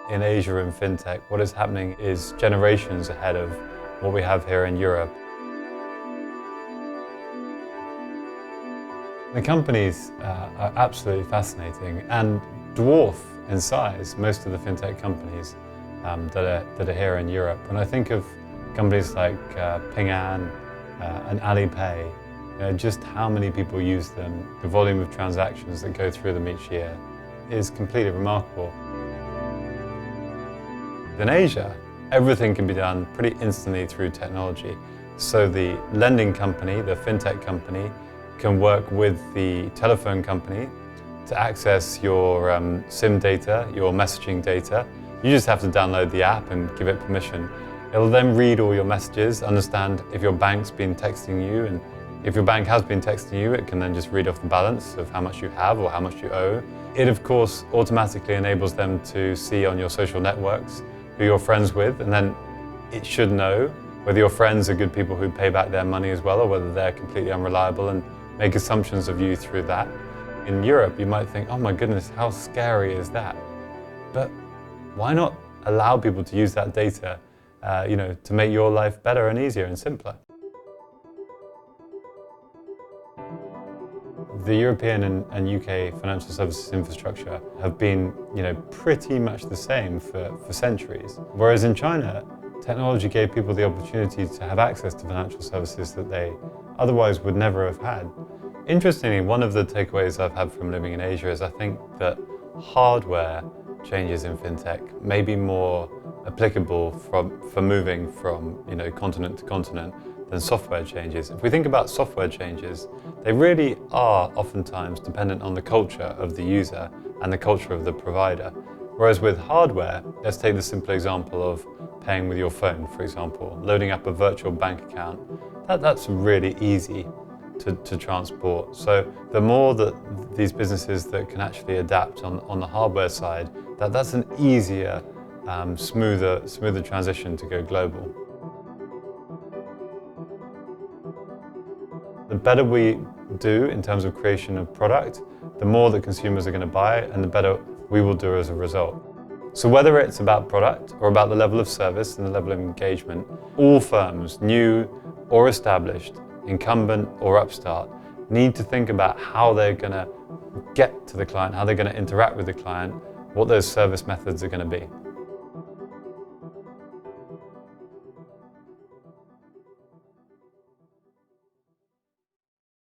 in Asia in fintech, what is happening is generations ahead of what we have here in Europe. The companies are absolutely fascinating and dwarf in size most of the fintech companies that are here in Europe. When I think of companies like Ping An and Alipay, just how many people use them, the volume of transactions that go through them each year is completely remarkable. In Asia, everything can be done pretty instantly through technology. So the lending company, the fintech company, can work with the telephone company to access your SIM data, your messaging data. You just have to download the app and give it permission. It'll then read all your messages, understand if your bank's been texting you, and if your bank has been texting you, it can then just read off the balance of how much you have or how much you owe. It, of course, automatically enables them to see on your social networks who you're friends with, and then it should know whether your friends are good people who pay back their money as well, or whether they're completely unreliable, and make assumptions of you through that. In Europe, you might think, oh my goodness, how scary is that? But why not allow people to use that data to make your life better and easier and simpler? The European and UK financial services infrastructure have been pretty much the same for centuries. Whereas in China, technology gave people the opportunity to have access to financial services that they otherwise would never have had. Interestingly, one of the takeaways I've had from living in Asia is I think that hardware changes in fintech may be more applicable for moving from continent to continent than software changes. If we think about software changes, they really are oftentimes dependent on the culture of the user and the culture of the provider. Whereas with hardware, let's take the simple example of paying with your phone, for example, loading up a virtual bank account. That's really easy to transport. So the more that these businesses that can actually adapt on the hardware side, that's an easier, smoother transition to go global. The better we do in terms of creation of product, the more that consumers are going to buy, and the better we will do as a result. So whether it's about product or about the level of service and the level of engagement, all firms, new or established, incumbent or upstart, need to think about how they're going to get to the client, how they're going to interact with the client, what those service methods are going to be.